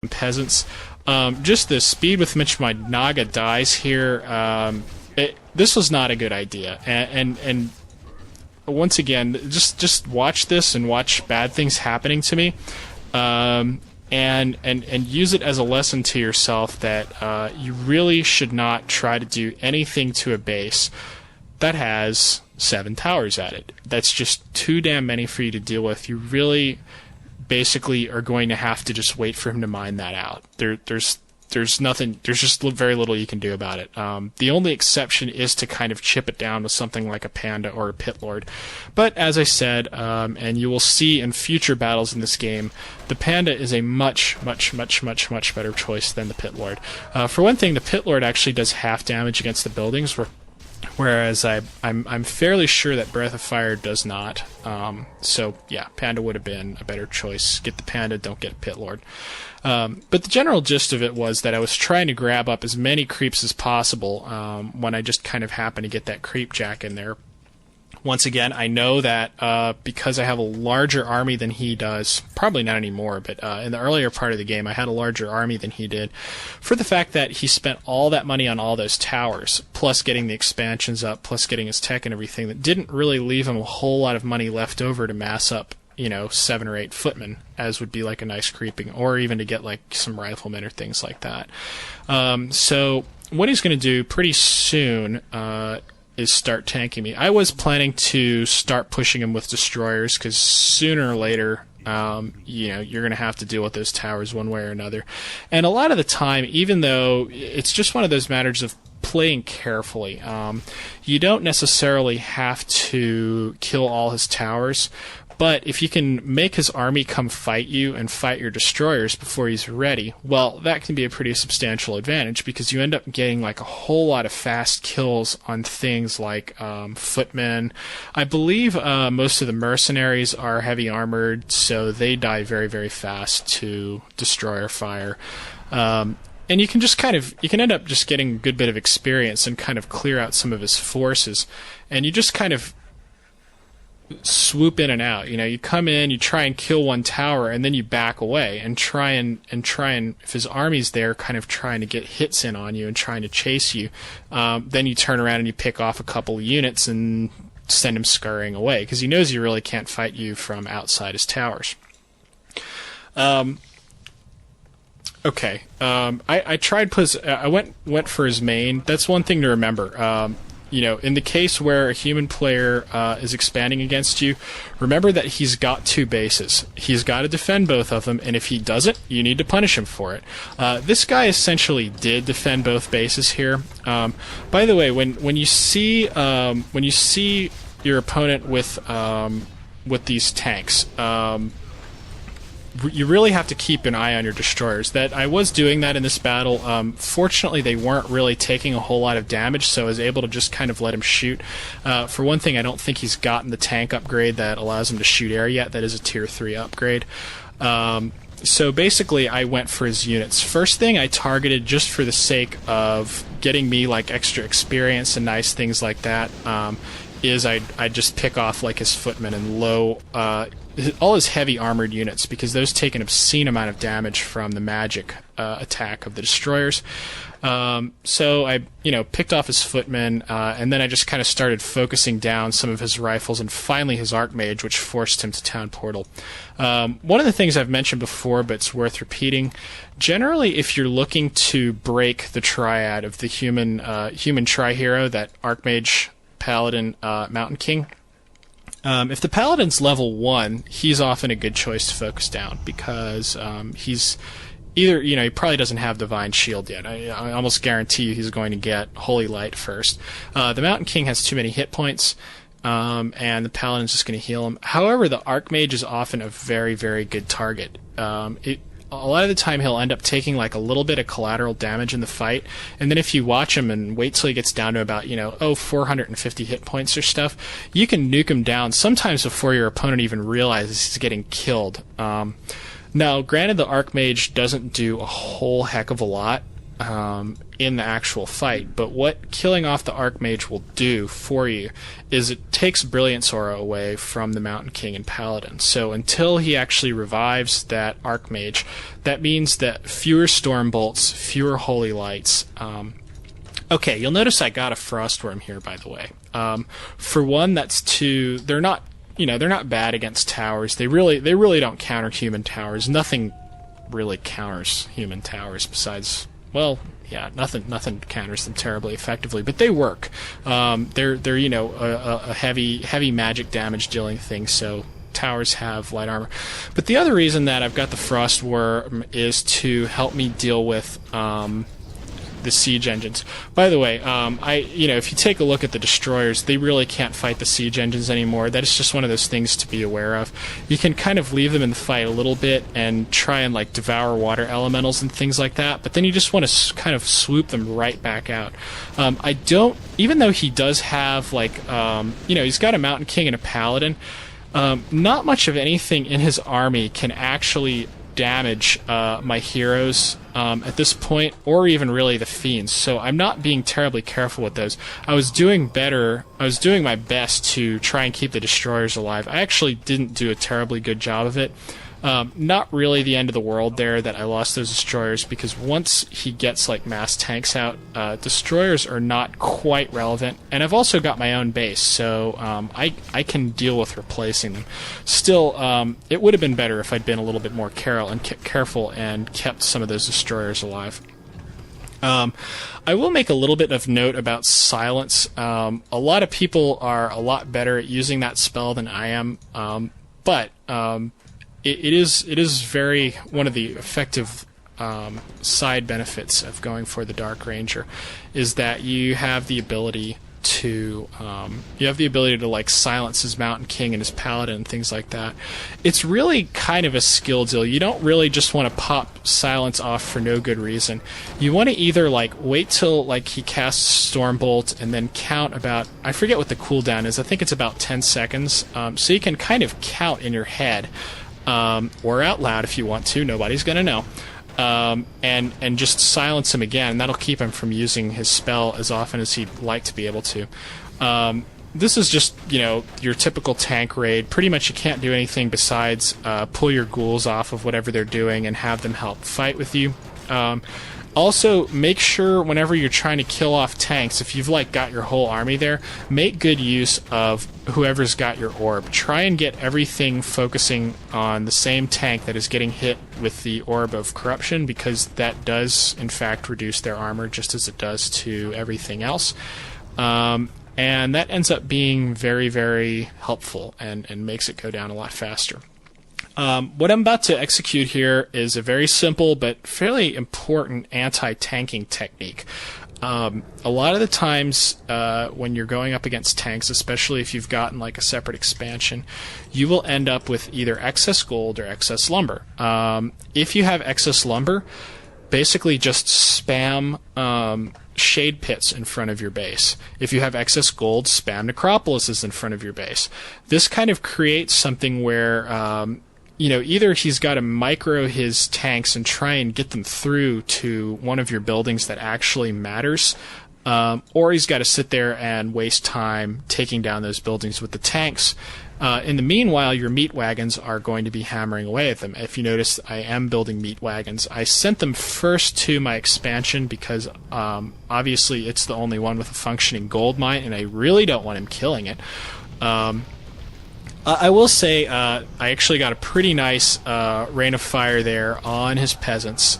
peasants. Just the speed with which my Naga dies here, this was not a good idea. And once again, just watch this and watch bad things happening to me, and use it as a lesson to yourself that you really should not try to do anything to a base that has 7 towers at it. That's just too damn many for you to deal with. You really basically are going to have to just wait for him to mine that out. There's nothing, there's just very little you can do about it. The only exception is to kind of chip it down with something like a Panda or a Pit Lord. But as I said, and you will see in future battles in this game, the Panda is a much better choice than the Pit Lord. For one thing, the Pit Lord actually does half damage against the buildings, whereas I'm fairly sure that Breath of Fire does not. So yeah, Panda would have been a better choice. Get the Panda, don't get Pit Lord. But the general gist of it was that I was trying to grab up as many creeps as possible when I just kind of happened to get that creep jack in there. Once again, I know that because I have a larger army than he does, probably not anymore, but in the earlier part of the game I had a larger army than he did, for the fact that he spent all that money on all those towers, plus getting the expansions up, plus getting his tech and everything, that didn't really leave him a whole lot of money left over to mass up, 7 or 8 footmen, as would be like a nice creeping, or even to get like some riflemen or things like that. So what he's going to do pretty soon is start tanking me. I was planning to start pushing him with destroyers, because sooner or later, you're going to have to deal with those towers one way or another. And a lot of the time, even though it's just one of those matters of playing carefully, you don't necessarily have to kill all his towers, but if you can make his army come fight you and fight your destroyers before he's ready, well, that can be a pretty substantial advantage, because you end up getting like a whole lot of fast kills on things like footmen. I believe most of the mercenaries are heavy armored, so they die very fast to destroyer fire. And you can just you can end up just getting a good bit of experience and kind of clear out some of his forces. And you just kind of swoop in and out. You come in, you try and kill one tower, and then you back away and try and if his army's there kind of trying to get hits in on you and trying to chase you, then you turn around and you pick off a couple of units and send him scurrying away, because he knows he really can't fight you from outside his towers. Okay. I tried I went for his main. That's one thing to remember. In the case where a human player is expanding against you, remember that he's got 2 bases. He's got to defend both of them, and if he doesn't, you need to punish him for it. This guy essentially did defend both bases here. By the way, when you see your opponent with these tanks, you really have to keep an eye on your destroyers. That I was doing that in this battle. Fortunately, they weren't really taking a whole lot of damage, so I was able to just kind of let him shoot. For one thing, I don't think he's gotten the tank upgrade that allows him to shoot air yet. That is a tier 3 upgrade. So basically, I went for his units. First thing I targeted, just for the sake of getting me like extra experience and nice things like that, is I just pick off like his footmen and all his heavy armored units, because those take an obscene amount of damage from the magic attack of the destroyers. So I picked off his footmen, and then I just kind of started focusing down some of his rifles, and finally his archmage, which forced him to town portal. One of the things I've mentioned before, but it's worth repeating, generally if you're looking to break the triad of the human tri-hero, that archmage, paladin, mountain king, if the paladin's level 1, he's often a good choice to focus down, because he's either, he probably doesn't have divine shield yet. I almost guarantee you he's going to get holy light first. The mountain king has too many hit points, and the paladin's just going to heal him. However, the archmage is often a very good target. A lot of the time he'll end up taking like a little bit of collateral damage in the fight, and then if you watch him and wait till he gets down to about 450 hit points or stuff, you can nuke him down sometimes before your opponent even realizes he's getting killed. Now granted, the archmage doesn't do a whole heck of a lot, in the actual fight. But what killing off the Archmage will do for you is it takes Brilliance Aura away from the Mountain King and Paladin. So until he actually revives that Archmage, that means that fewer Storm Bolts, fewer Holy Lights. Okay, you'll notice I got a Frostworm here, by the way. For one, that's two. They're not, they're not bad against towers. They really don't counter human towers. Nothing really counters human towers besides, well, yeah, nothing counters them terribly effectively, but they work. They're a heavy magic damage dealing thing, so towers have light armor. But the other reason that I've got the Frostworm is to help me deal with the siege engines. By the way, if you take a look at the destroyers, they really can't fight the siege engines anymore. That is just one of those things to be aware of. You can kind of leave them in the fight a little bit and try and like devour water elementals and things like that, but then you just want to kind of swoop them right back out. Even though he does have he's got a Mountain King and a Paladin, not much of anything in his army can actually damage my heroes at this point, or even really the fiends. So I'm not being terribly careful with those. I was doing my best to try and keep the destroyers alive. I actually didn't do a terribly good job of it. Not really the end of the world there that I lost those destroyers, because once he gets like mass tanks out, destroyers are not quite relevant. And I've also got my own base, so I can deal with replacing them. Still, it would have been better if I'd been a little bit more careful and kept some of those destroyers alive. I will make a little bit of note about silence. A lot of people are a lot better at using that spell than I am, but it is very one of the effective side benefits of going for the Dark Ranger, is that you have the ability to like silence his Mountain King and his Paladin and things like that. It's really kind of a skill deal. You don't really just want to pop silence off for no good reason. You want to either like wait till like he casts Stormbolt and then count about, I forget what the cooldown is, I think it's about 10 seconds, so you can kind of count in your head, or out loud if you want to, nobody's gonna know, and just silence him again. That'll keep him from using his spell as often as he'd like to be able to. This is just, your typical tank raid. Pretty much you can't do anything besides pull your ghouls off of whatever they're doing and have them help fight with you. Also, make sure whenever you're trying to kill off tanks, if you've got your whole army there, make good use of whoever's got your orb. Try and get everything focusing on the same tank that is getting hit with the Orb of Corruption, because that does, in fact, reduce their armor just as it does to everything else. And that ends up being very, very helpful and makes it go down a lot faster. What I'm about to execute here is a very simple but fairly important anti-tanking technique. A lot of the times when you're going up against tanks, especially if you've gotten a separate expansion, you will end up with either excess gold or excess lumber. If you have excess lumber, basically just spam shade pits in front of your base. If you have excess gold, spam necropolises in front of your base. This kind of creates something where either he's got to micro his tanks and try and get them through to one of your buildings that actually matters, or he's got to sit there and waste time taking down those buildings with the tanks. In the meanwhile, your meat wagons are going to be hammering away at them. If you notice, I am building meat wagons. I sent them first to my expansion because obviously it's the only one with a functioning gold mine, and I really don't want him killing it. I will say I actually got a pretty nice rain of fire there on his peasants.